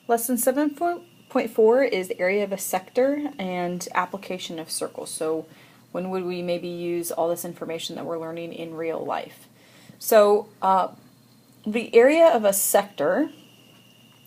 Lesson 7.4 is the area of a sector and application of circles. So when would we maybe use all this information that we're learning in real life? So the area of a sector,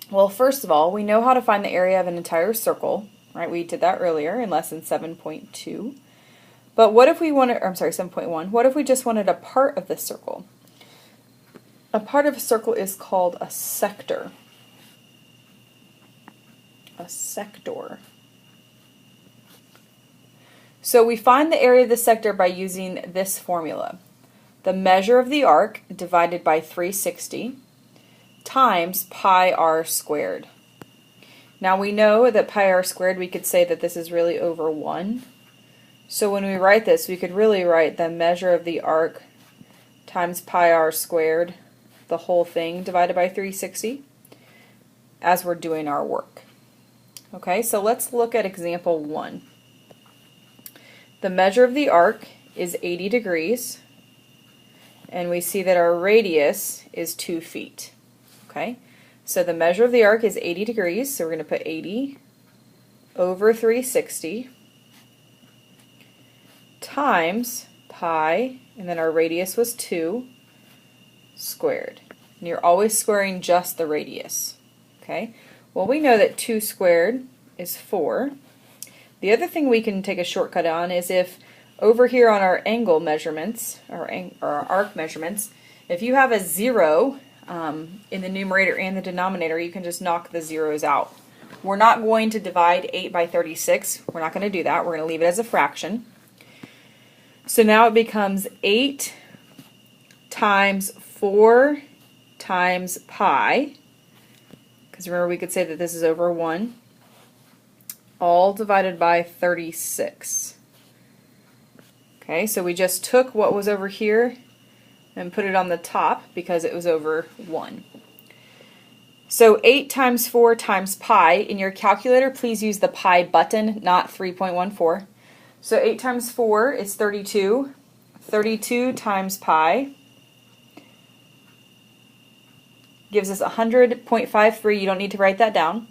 well, first of all, we know how to find the area of an entire circle, right? We did that earlier in lesson 7.2. But what if we wanted, or I'm sorry, 7.1, what if we just wanted a part of the circle? A part of a circle is called a sector. A sector. So we find the area of the sector by using this formula. The measure of the arc divided by 360 times pi r squared. Now we know that pi r squared, we could say that this is really over 1. So when we write this, we could really write the measure of the arc times pi r squared, the whole thing divided by 360, as we're doing our work. Okay, so let's look at example 1. The measure of the arc is 80 degrees, and we see that our radius is 2 feet. Okay, so the measure of the arc is 80 degrees, so we're going to put 80 over 360 times pi, and then our radius was 2 squared. And you're always squaring just the radius. Okay, well, we know that 2 squared is 4. The other thing we can take a shortcut on is if over here on our angle measurements, or our arc measurements, if you have a 0 in the numerator and the denominator, you can just knock the zeros out. We're not going to divide 8 by 36. We're not going to do that. We're going to leave it as a fraction. So now it becomes 8 times 4 times pi, because remember we could say that this is over 1, all divided by 36. Okay, so we just took what was over here and put it on the top because it was over 1. So 8 times 4 times pi, in your calculator please use the pi button, not 3.14. So 8 times 4 is 32. 32 times pi gives us 100.53. You don't need to write that down.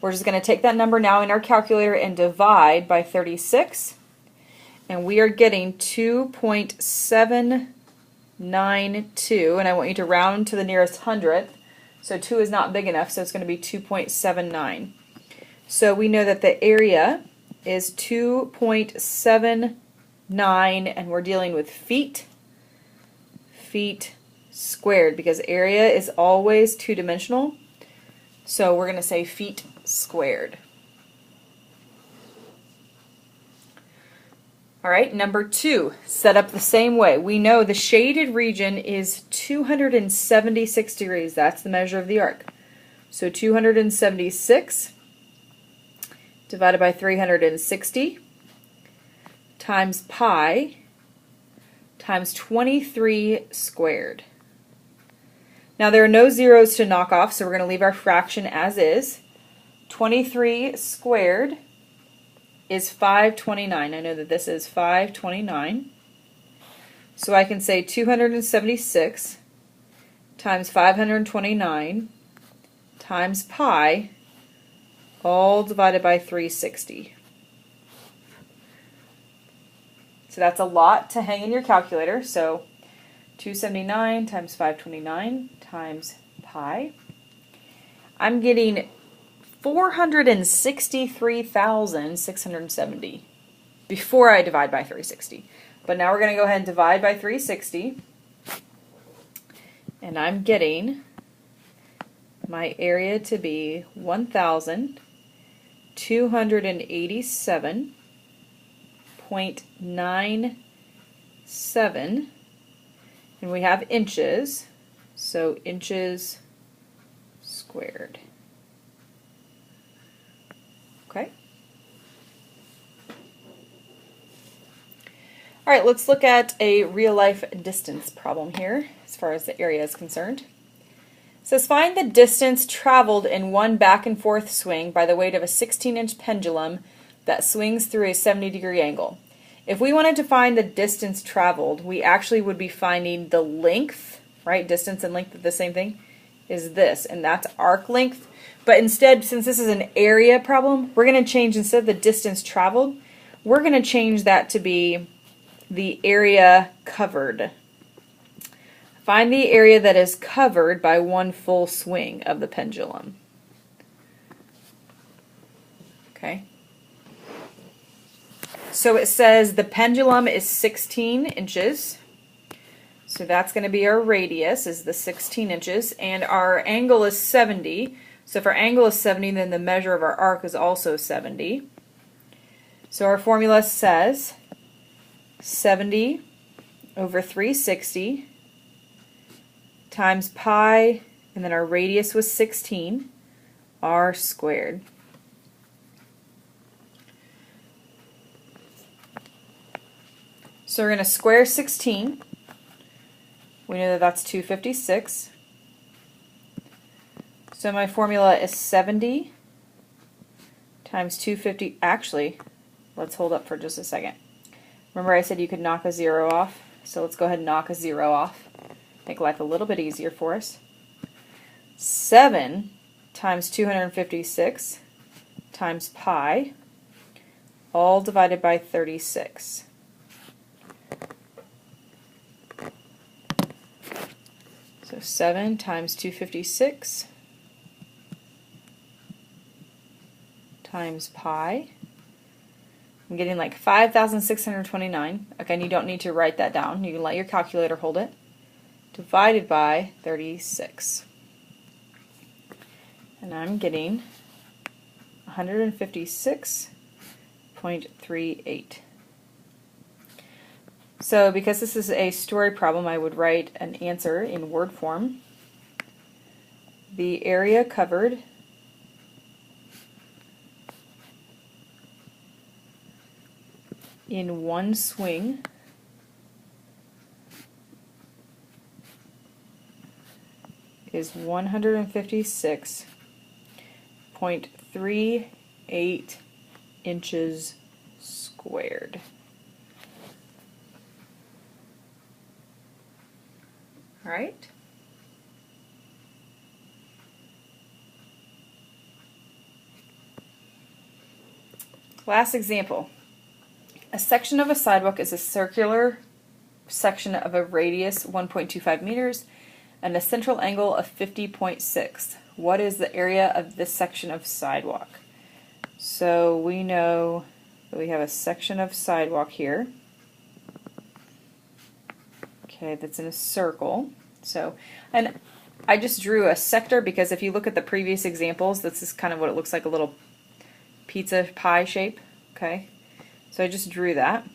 We're just going to take that number now in our calculator and divide by 36. And we are getting 2.792. And I want you to round to the nearest hundredth. So 2 is not big enough, so it's going to be 2.79. So we know that the area is 2.79, and we're dealing with feet squared, because area is always two-dimensional. So we're going to say feet squared. All right, number 2, set up the same way. We know the shaded region is 276 degrees. That's the measure of the arc. So 276 divided by 360 times pi times 23 squared. Now there are no zeros to knock off, so we're going to leave our fraction as is. 23 squared is 529. I know that this is 529. So I can say 276 times 529 times pi, all divided by 360. So that's a lot to hang in your calculator. So 279 times 529 times pi. I'm getting 463,670 before I divide by 360. But now we're going to go ahead and divide by 360. And I'm getting my area to be 1,287.97. And we have inches, so inches squared. Okay. All right, let's look at a real-life distance problem here as far as the area is concerned. It says find the distance traveled in one back and forth swing by the weight of a 16-inch pendulum that swings through a 70-degree angle. If we wanted to find the distance traveled, we actually would be finding the length, right? Distance and length are the same thing, is this, and that's arc length. But instead, since this is an area problem, we're going to change, instead of the distance traveled, we're going to change that to be the area covered. Find the area that is covered by one full swing of the pendulum. Okay. So it says the pendulum is 16 inches. So that's going to be our radius, is the 16 inches, and our angle is 70. So if our angle is 70, then the measure of our arc is also 70. So our formula says 70 over 360 times pi, and then our radius was 16, r squared. So we're going to square 16. We know that that's 256. So my formula is 70 times 250. Actually, let's hold up for just a second. Remember I said you could knock a 0 off? So let's go ahead and knock a 0 off. Make life a little bit easier for us. 7 times 256 times pi, all divided by 36. So 7 times 256 times pi. I'm getting like 5,629. Again, you don't need to write that down. You can let your calculator hold it. Divided by 36. And I'm getting 156.38. So because this is a story problem, I would write an answer in word form. The area covered in one swing is 156.38 inches squared. All right. Last example. A section of a sidewalk is a circular section of a radius 1.25 meters and a central angle of 50.6. What is the area of this section of sidewalk? So we know that we have a section of sidewalk here. Okay, that's in a circle. So, and I just drew a sector because if you look at the previous examples, this is kind of what it looks like, a little pizza pie shape. Okay, so I just drew that.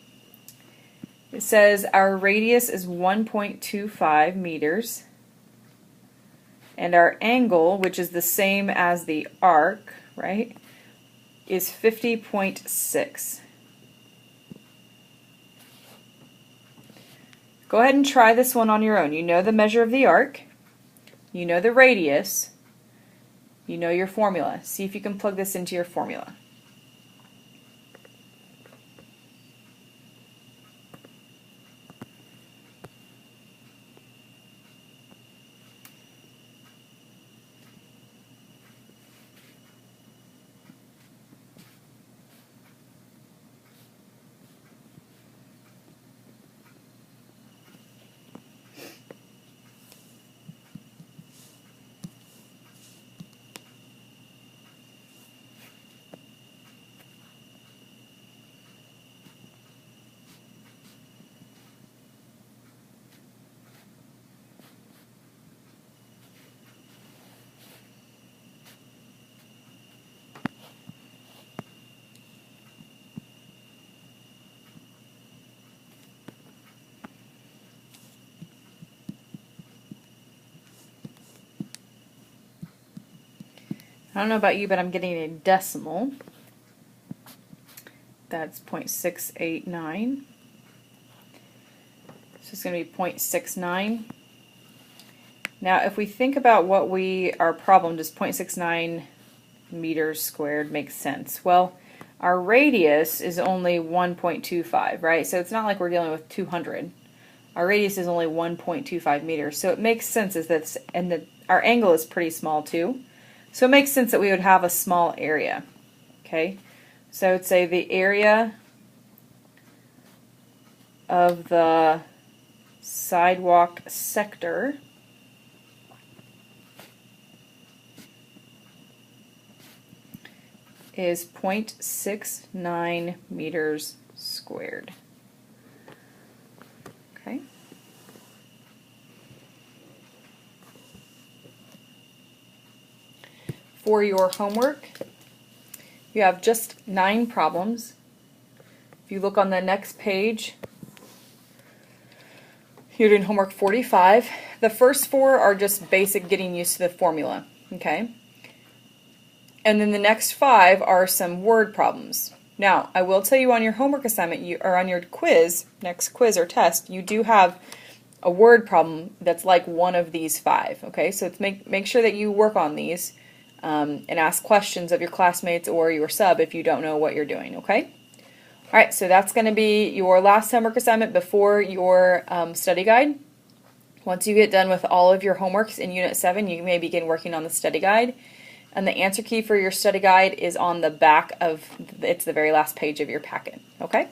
It says our radius is 1.25 meters, and our angle, which is the same as the arc, right, is 50.6. Go ahead and try this one on your own. You know the measure of the arc, you know the radius, you know your formula. See if you can plug this into your formula. I don't know about you, but I'm getting a decimal. That's 0.689. So it's going to be 0.69. Now, if we think about what our problem, does 0.69 meters squared make sense? Well, our radius is only 1.25, right? So it's not like we're dealing with 200. Our radius is only 1.25 meters. So it makes sense is that, and our angle is pretty small too. So it makes sense that we would have a small area. Okay, so I would say the area of the sidewalk sector is 0.69 meters squared. Okay. For your homework, you have just 9 problems. If you look on the next page, you're doing homework 45. The first 4 are just basic getting used to the formula, okay? And then the next 5 are some word problems. Now, I will tell you on your homework assignment, or on your quiz, next quiz or test, you do have a word problem that's like one of these 5, okay? So it's make sure that you work on these and ask questions of your classmates or your sub if you don't know what you're doing, okay? Alright, so that's going to be your last homework assignment before your study guide. Once you get done with all of your homeworks in Unit 7, you may begin working on the study guide. And the answer key for your study guide is on the back of, it's the very last page of your packet, okay?